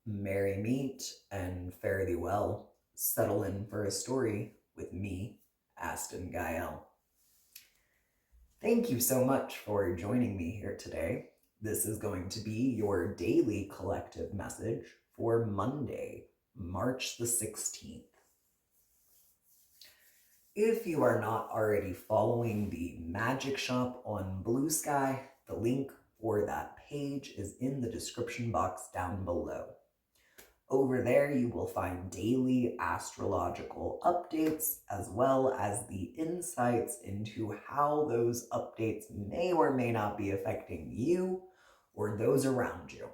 merry meet and fare thee well. Settle in for a story with me, Astin Gaël. Thank you so much for joining me here today. This is going to be your daily collective message for Monday, March the 16th. If you are not already following the magic shop on BlueSky, the link for that page is in the description box down below. Over there, you will find daily astrological updates, as well as the insights into how those updates may or may not be affecting you or those around you.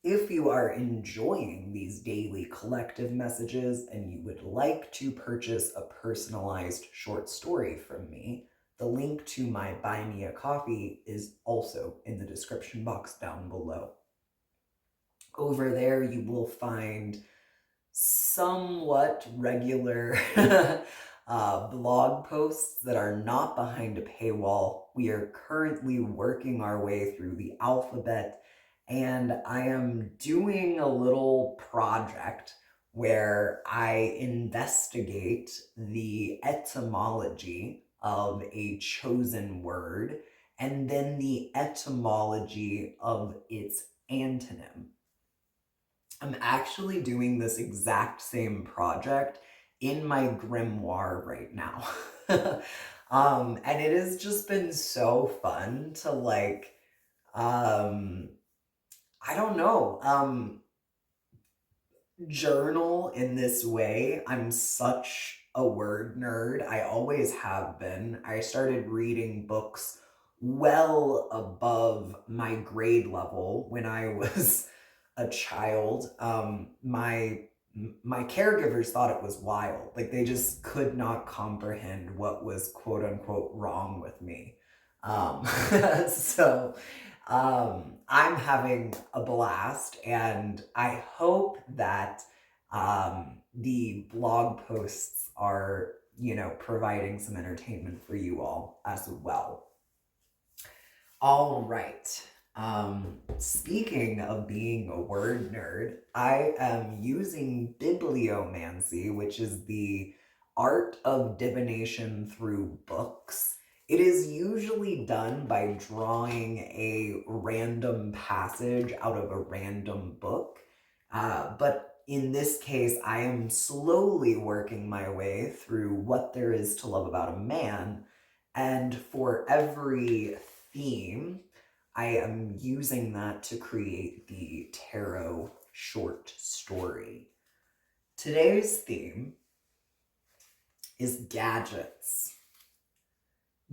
If you are enjoying these daily collective messages and you would like to purchase a personalized short story from me, the link to my Buy Me a Coffee is also in the description box down below. Over there, you will find somewhat regular blog posts that are not behind a paywall. We are currently working our way through the alphabet, and I am doing a little project where I investigate the etymology of a chosen word and then the etymology of its antonym. I'm actually doing this exact same project in my grimoire right now. And it has just been so fun to I don't know, journal in this way. I'm such a word nerd. I always have been. I started reading books well above my grade level when I was a child. My caregivers thought it was wild. Like, they just could not comprehend what was quote unquote wrong with me. Um, so I'm having a blast, and I hope that the blog posts are, providing some entertainment for you all as well. All right. Speaking of being a word nerd, I am using bibliomancy, which is the art of divination through books. It is usually done by drawing a random passage out of a random book. But in this case, I am slowly working my way through What There Is to Love About a Man. And for every theme, I am using that to create the tarot short story. Today's theme is gadgets.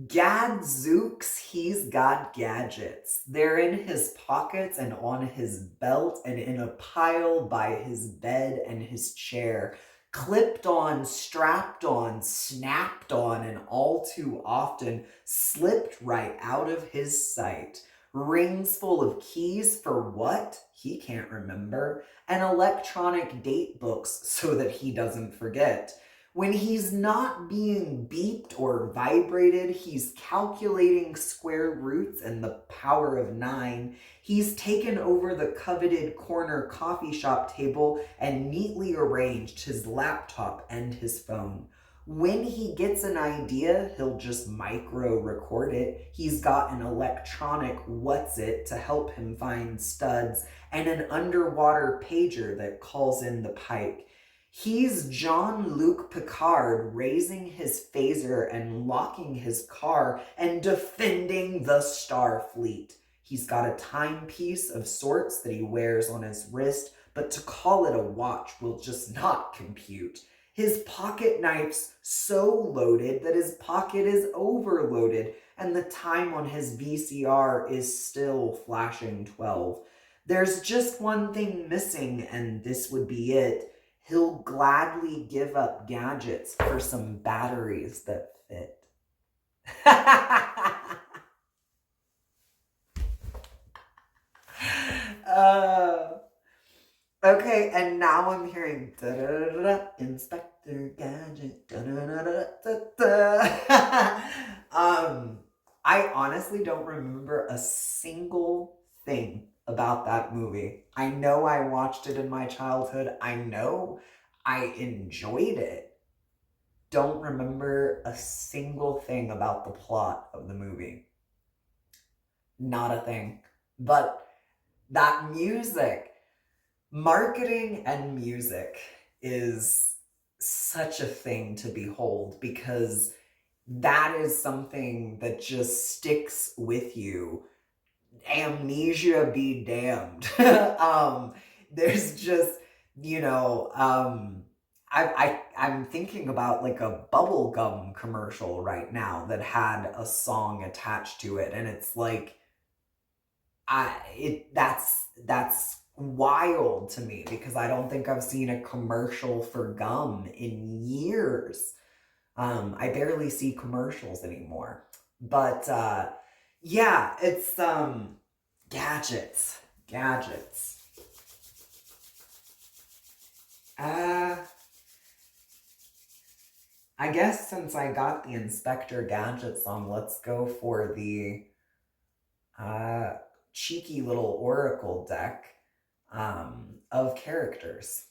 Gadzooks, he's got gadgets. They're in his pockets and on his belt and in a pile by his bed and his chair. Clipped on, strapped on, snapped on, and all too often slipped right out of his sight. Rings full of keys for what? He can't remember. And electronic date books so that he doesn't forget. When he's not being beeped or vibrated, he's calculating square roots and the power of 9. He's taken over the coveted corner coffee shop table and neatly arranged his laptop and his phone. When he gets an idea, he'll just micro record it. He's got an electronic what's-it to help him find studs and an underwater pager that calls in the pike. He's Jean-Luc Picard raising his phaser and locking his car and defending the Starfleet. He's got a timepiece of sorts that he wears on his wrist, but to call it a watch will just not compute. His pocket knife's so loaded that his pocket is overloaded, and the time on his VCR is still flashing 12. There's just one thing missing, and this would be it. He'll gladly give up gadgets for some batteries that fit. Okay, and now I'm hearing da-da-da-da, Inspector Gadget. Da-da-da-da-da-da. I honestly don't remember a single thing about that movie. I know I watched it in my childhood. I know I enjoyed it. Don't remember a single thing about the plot of the movie. Not a thing. But that music, marketing and music is such a thing to behold, because that is something that just sticks with you. Amnesia be damned. There's just, you know, I'm thinking about like a bubblegum commercial right now that had a song attached to it, and it's like, that's wild to me, because I don't think I've seen a commercial for gum in years. I barely see commercials anymore. But yeah, it's gadgets. Gadgets. I guess since I got the Inspector Gadget song, let's go for the cheeky little oracle deck of characters.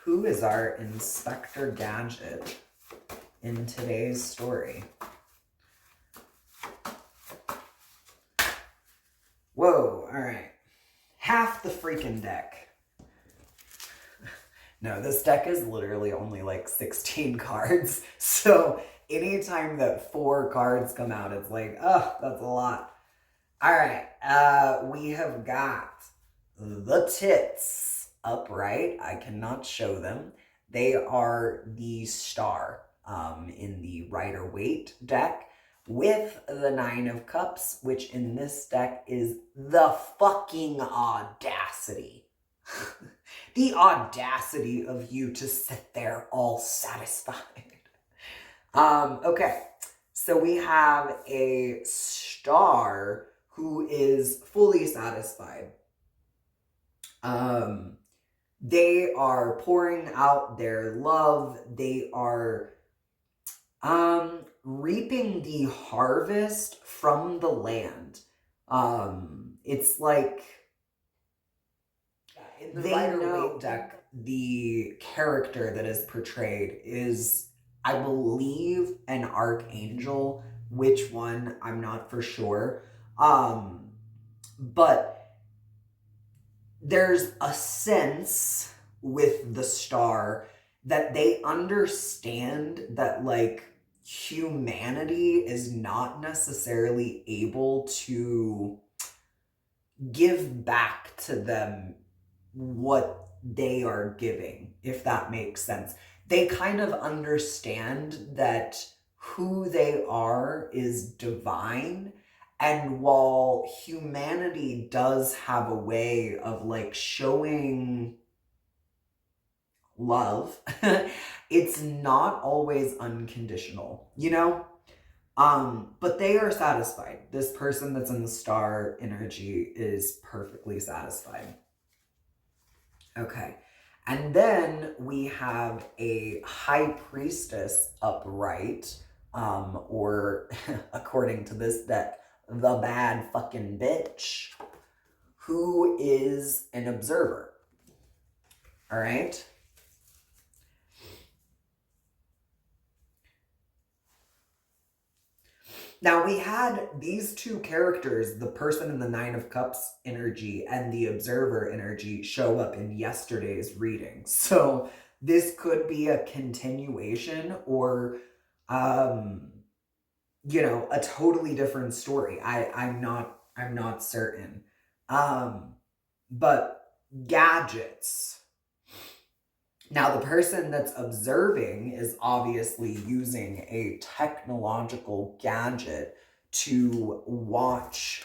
Who is our Inspector Gadget in today's story? Whoa, all right. Half the freaking deck. No, this deck is literally only like 16 cards. So anytime that 4 cards come out, it's like, oh, that's a lot. All right, we have got the tits upright. I cannot show them. They are the star in the Rider-Waite deck, with the 9 of Cups, which in this deck is the fucking audacity. The audacity of you to sit there all satisfied. Okay, so we have a star who is fully satisfied. They are pouring out their love. They are reaping the harvest from the land. It's like, in the Rider-Waite deck, the character that is portrayed is, I believe, an archangel. Which one, I'm not for sure. But there's a sense with the star that they understand that, like, humanity is not necessarily able to give back to them what they are giving, if that makes sense. They kind of understand that who they are is divine, and while humanity does have a way of like showing love, it's not always unconditional, you know? But they are satisfied. This person that's in the star energy is perfectly satisfied. Okay. And then we have a high priestess upright, or according to this deck, the bad fucking bitch, who is an observer. All right. Now, we had these 2 characters, the person in the 9 of Cups energy and the observer energy, show up in yesterday's reading. So this could be a continuation, or, you know, a totally different story. I'm not certain. But gadgets. Now, the person that's observing is obviously using a technological gadget to watch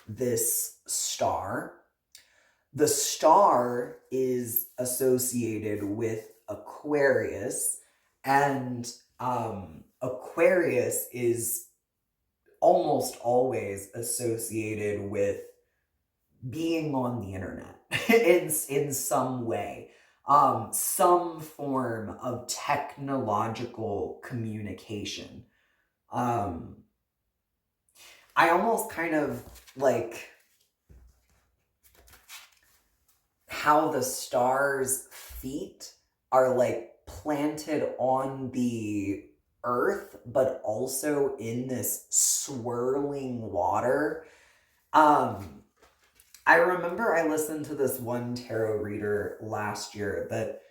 this star. The star is associated with Aquarius, and Aquarius is almost always associated with being on the internet in some way. Some form of technological communication. I almost kind of like how the star's feet are like planted on the earth, but also in this swirling water. I remember I listened to this one tarot reader last year that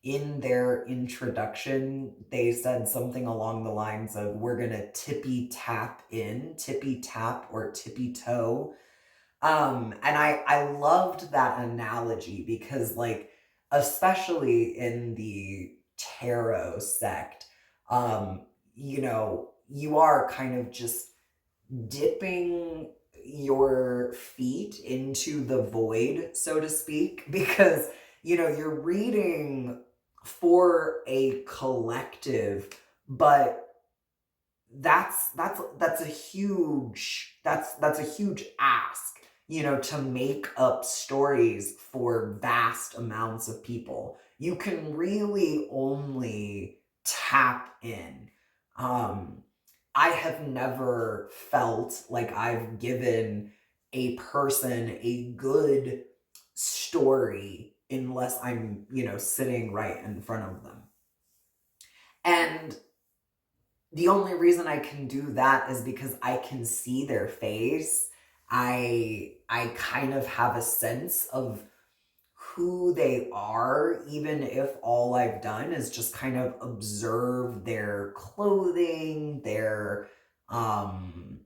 in their introduction, they said something along the lines of, we're going to tippy tap in, tippy tap or tippy toe. And I loved that analogy because, like, especially in the tarot sect, you know, you are kind of just dipping your feet into the void, so to speak, because, you know, you're reading for a collective, but that's a huge that's a huge ask, you know, to make up stories for vast amounts of people. You can really only tap in. I have never felt like I've given a person a good story unless I'm, you know, sitting right in front of them. And the only reason I can do that is because I can see their face. I kind of have a sense of who they are, even if all I've done is just kind of observe their clothing, their um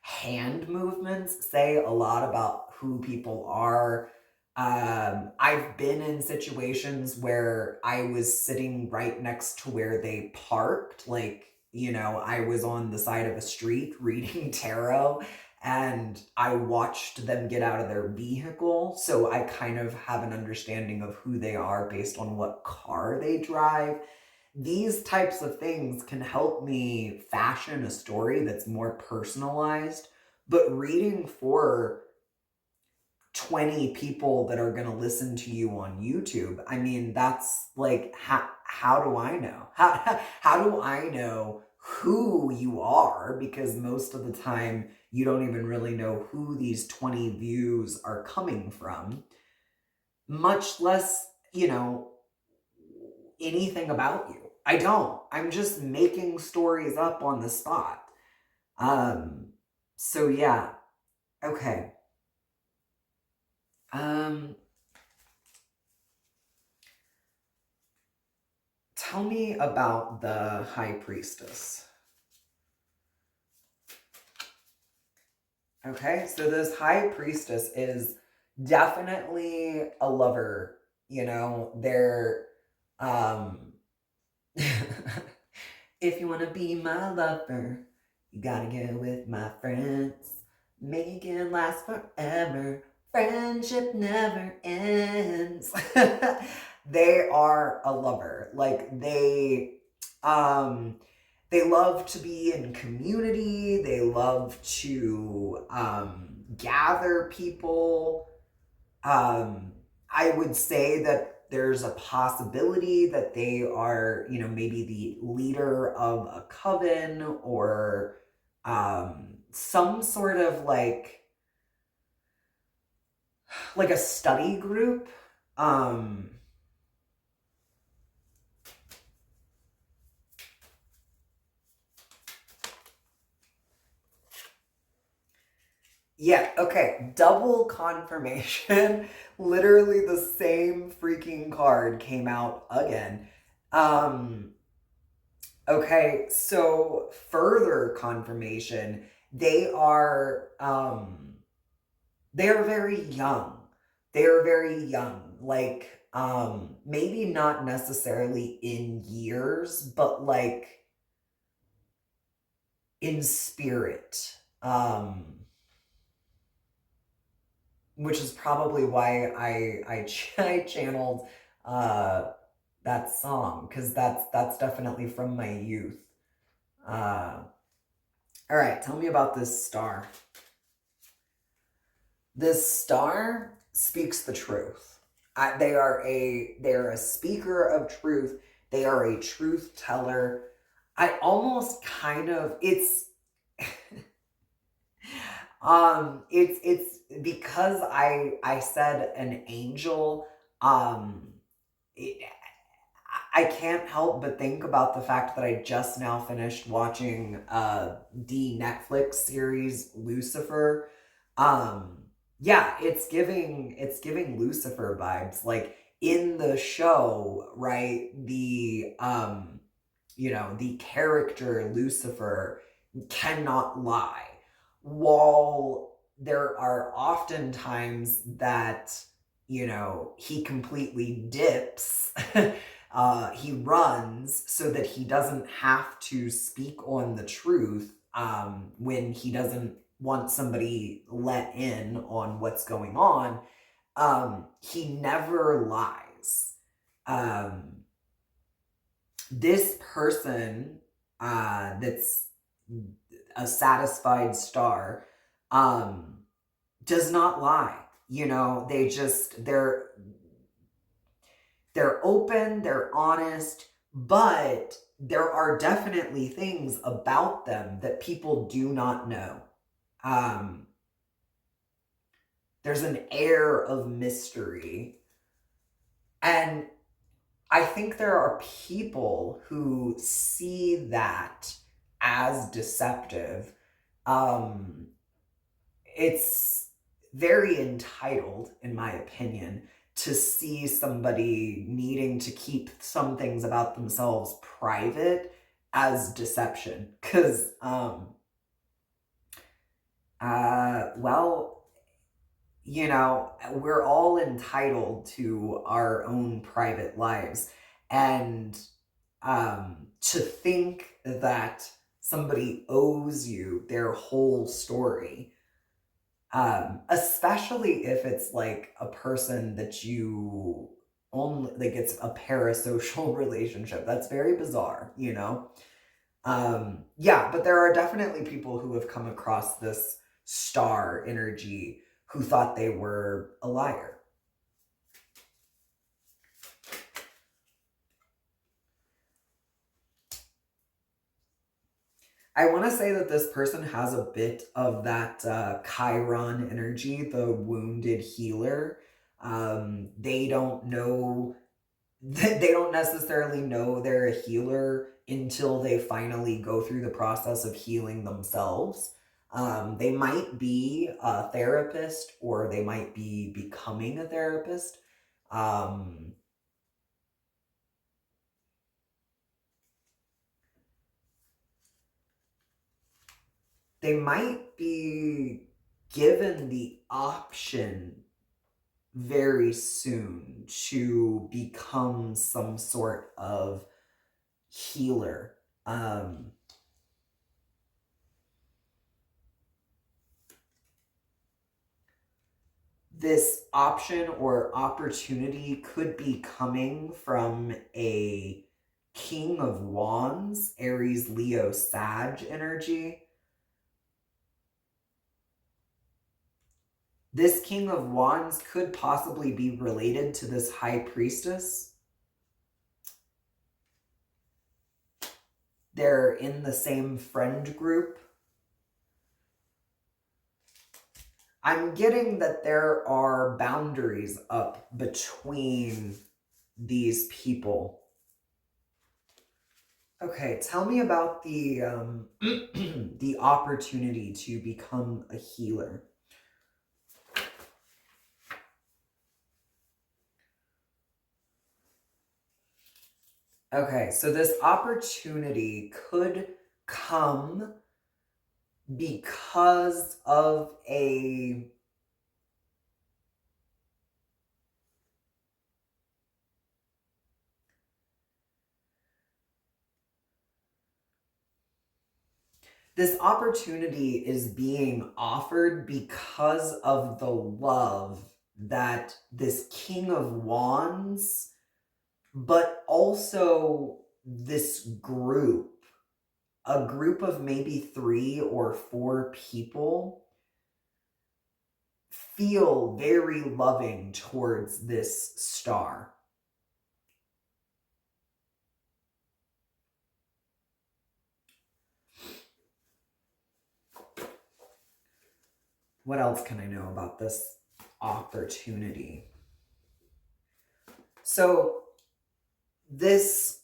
hand movements say a lot about who people are. I've been in situations where I was sitting right next to where they parked. Like, you know, I was on the side of a street reading tarot and I watched them get out of their vehicle. So I kind of have an understanding of who they are based on what car they drive. These types of things can help me fashion a story that's more personalized, but reading for 20 people that are going to listen to you on YouTube, I mean, that's like, how do I know? How do I know who you are? Because most of the time, you don't even really know who these 20 views are coming from, much less, you know, anything about you. I don't. I'm just making stories up on the spot. Um, so yeah. Okay. Um, Tell me about the High Priestess. Okay, so this High Priestess is definitely a lover. You know, they're if you want to be my lover, you gotta get with my friends. Make it last forever. Friendship never ends. They are a lover. Like they love to be in community. They love to gather people. I would say that there's a possibility that they are, you know, maybe the leader of a coven or some sort of like a study group. Um, Yeah, okay. Double confirmation. Literally the same freaking card came out again. Um, okay, so further confirmation, they are they're very young. They're very young. Like maybe not necessarily in years, but like in spirit. Which is probably why I channeled uh, that song, because that's definitely from my youth. Uh, all right, tell me about this star. This star speaks the truth. They are a speaker of truth. They are a truth teller. I almost kind of, it's because I said an angel, um, it, I can't help but think about the fact that I just now finished watching the Netflix series Lucifer. Um yeah, it's giving Lucifer vibes. Like in the show, right? The character Lucifer cannot lie. While there are often times that, he completely dips, he runs so that he doesn't have to speak on the truth when he doesn't want somebody let in on what's going on. He never lies. Um, this person that's a satisfied star does not lie. They're open, they're honest, but there are definitely things about them that people do not know. Um, there's an air of mystery. And I think there are people who see that as deceptive. Um, it's very entitled, in my opinion, to see somebody needing to keep some things about themselves private as deception. Because, well, we're all entitled to our own private lives. And to think that somebody owes you their whole story, especially if it's like a person that you only, like, it's a parasocial relationship. That's very bizarre. Yeah, but there are definitely people who have come across this star energy who thought they were a liar. I want to say that this person has a bit of that Chiron energy, the wounded healer. They don't know, they don't necessarily know they're a healer until they finally go through the process of healing themselves. They might be a therapist, or they might be becoming a therapist. Um, they might be given the option very soon to become some sort of healer. This option or opportunity could be coming from a King of Wands, Aries, Leo, Sag energy. This King of Wands could possibly be related to this High Priestess. They're in the same friend group. I'm getting that there are boundaries up between these people. Okay, tell me about the the opportunity to become a healer. Okay, so this opportunity could come because of a this opportunity is being offered because of the love that this King of Wands, but also this group, a group of maybe 3 or 4 people, feel very loving towards this star. what else can I know about this opportunity? So this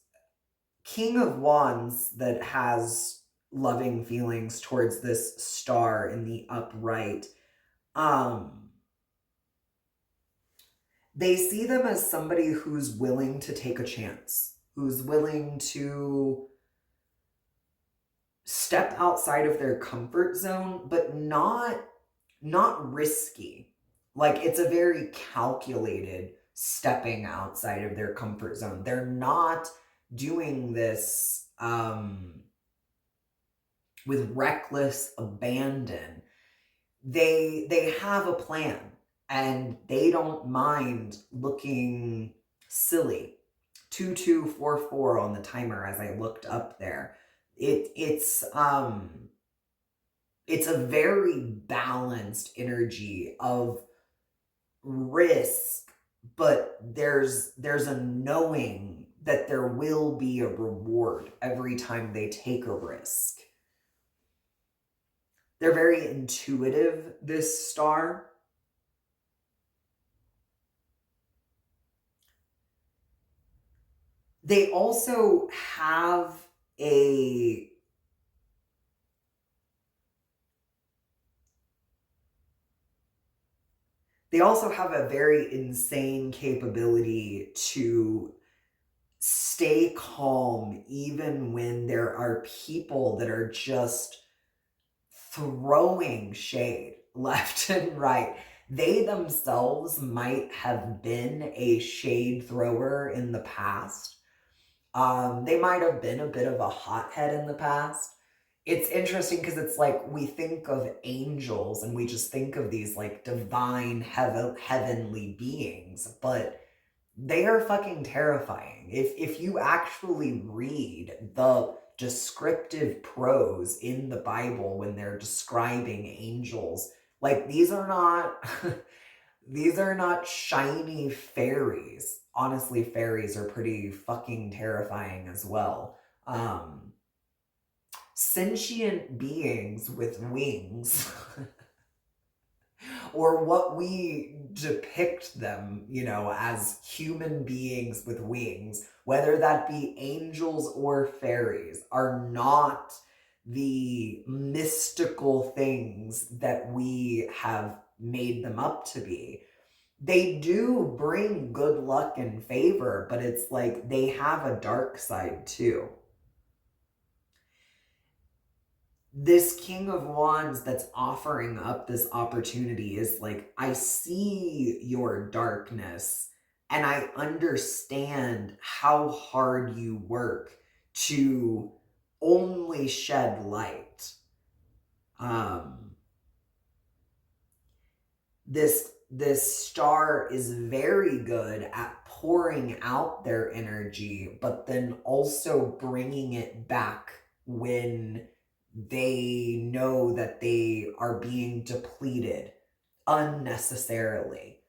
King of Wands that has loving feelings towards this star in the upright, they see them as somebody who's willing to take a chance, who's willing to step outside of their comfort zone, but not risky. Like, it's a very calculated stepping outside of their comfort zone. They're not doing this with reckless abandon. They have a plan, and they don't mind looking silly. 2244 on the timer as I looked up there. It's a very balanced energy of risk, but there's a knowing that there will be a reward every time they take a risk. They're very intuitive, this star. They also have a very insane capability to stay calm even when there are people that are just throwing shade left and right. They themselves might have been a shade thrower in the past. They might have been a bit of a hothead in the past. It's interesting because it's like we think of angels and we just think of these like divine heavenly beings, but they are fucking terrifying. If you actually read the descriptive prose in the Bible when they're describing angels, like these are not these are not shiny fairies. Honestly, fairies are pretty fucking terrifying as well. Sentient beings with wings or what we depict them, as human beings with wings, whether that be angels or fairies, are not the mystical things that we have made them up to be. They do bring good luck and favor, but it's like they have a dark side too. This King of Wands that's offering up this opportunity is like, I see your darkness and I understand how hard you work to only shed light. This star is very good at pouring out their energy, but then also bringing it back when they know that they are being depleted unnecessarily.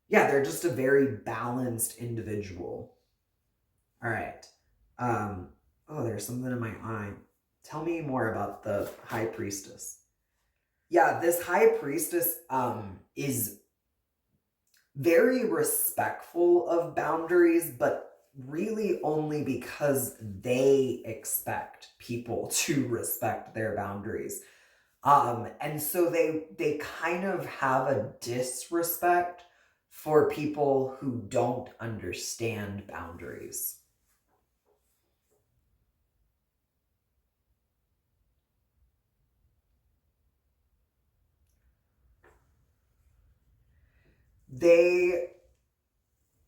They're just a very balanced individual. All right. There's something in my eye. Tell me more about the High Priestess. Yeah, this High Priestess is very respectful of boundaries, but really only because they expect people to respect their boundaries. And so they kind of have a disrespect for people who don't understand boundaries.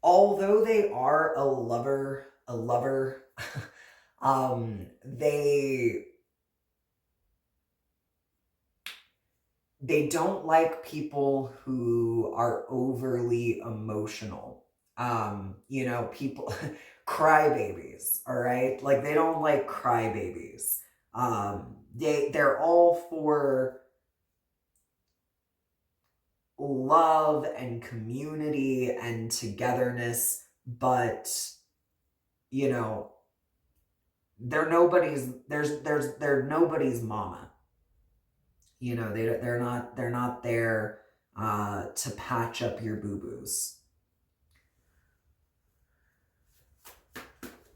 Although they are a lover, they don't like people who are overly emotional. People, crybabies, all right? Like, they don't like crybabies. They're all for love and community and togetherness, but, they're nobody's, they're nobody's mama. You know, they're not there to patch up your boo-boos.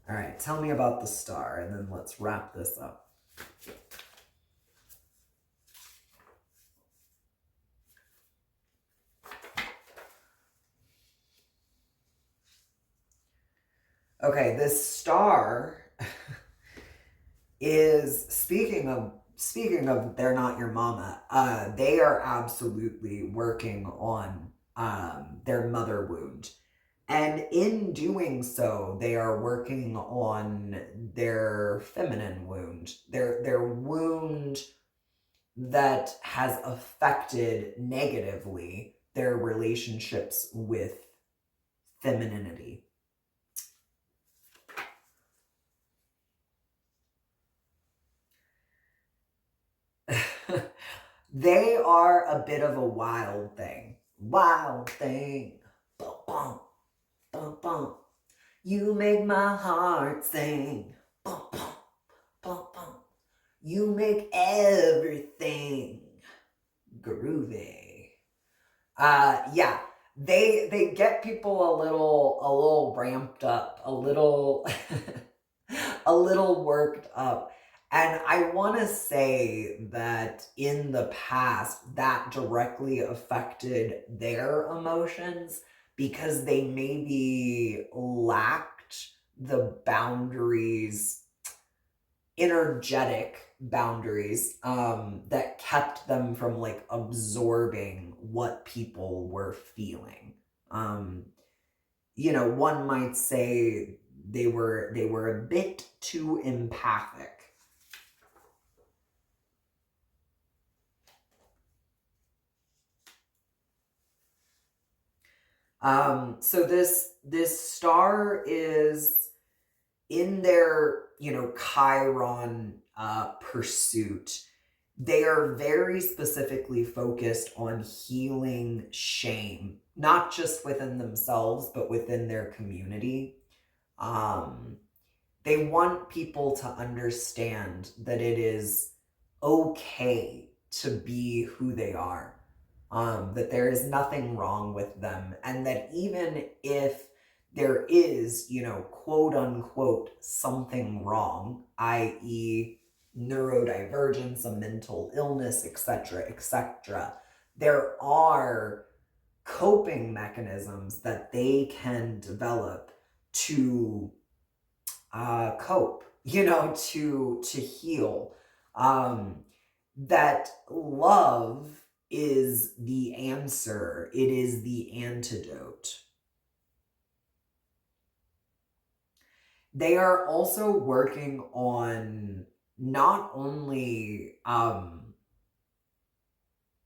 All right, tell me about the star, and then let's wrap this up. Okay, this star is speaking of they're not your mama. They are absolutely working on their mother wound. And in doing so, they are working on their feminine wound, their wound that has affected negatively their relationships with femininity. They are a bit of a wild thing. Wild thing. Bum, bum, bum, bum. You make my heart sing. Bum, bum, bum, bum. You make everything groovy. Yeah. They get people a little ramped up, a little a little worked up. And I want to say that in the past, that directly affected their emotions because they maybe lacked the boundaries, energetic boundaries, that kept them from like absorbing what people were feeling. You know, one might say they were a bit too empathic. So this star is in their, you know, Chiron pursuit. They are very specifically focused on healing shame, not just within themselves, but within their community. They want people to understand that it is okay to be who they are, that there is nothing wrong with them, and that even if there is, you know, quote unquote, something wrong, i.e., neurodivergence, a mental illness, etc., etc., there are coping mechanisms that they can develop to cope, you know, to heal. That love is the answer. It is the antidote. They are also working on not only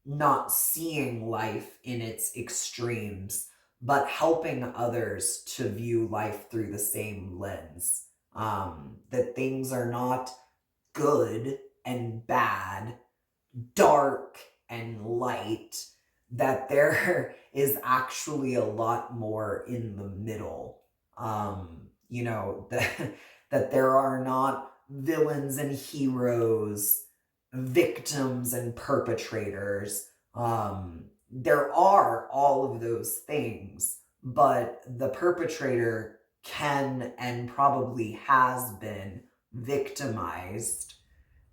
not seeing life in its extremes, but helping others to view life through the same lens. That things are not good and bad, dark and light, that there is actually a lot more in the middle. You know, that there are not villains and heroes, victims and perpetrators. There are all of those things, but the perpetrator can and probably has been victimized,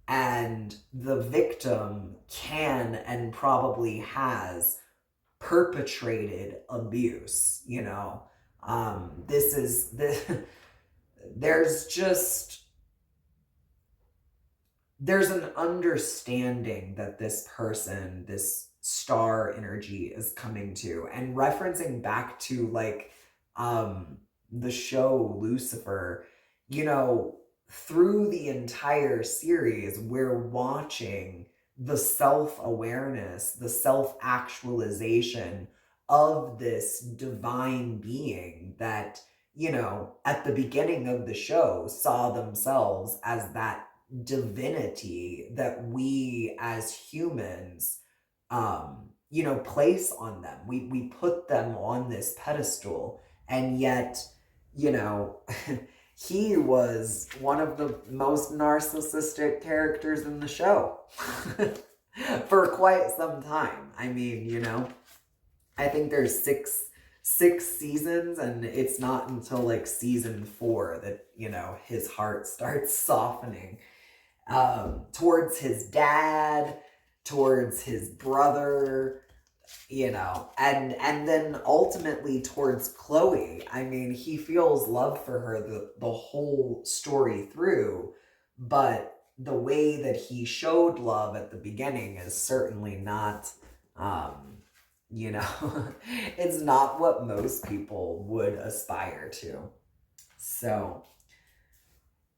and the victim can and probably has perpetrated abuse, you know. This is there's an understanding that this person, this star energy, is coming to. And referencing back to like the show Lucifer, you know, through the entire series, we're watching the self-awareness, the self-actualization of this divine being that, you know, at the beginning of the show saw themselves as that divinity that we as humans, you know, place on them. We put them on this pedestal, and yet, you know, he was one of the most narcissistic characters in the show for quite some time. I mean, you know, I think there's six seasons, and it's not until like season 4 that, you know, his heart starts softening towards his dad, towards his brother, you know, and then ultimately towards Chloe. I mean, he feels love for her the whole story through, but the way that he showed love at the beginning is certainly not, you know, it's not what most people would aspire to. So,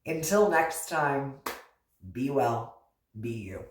until next time, be well, be you.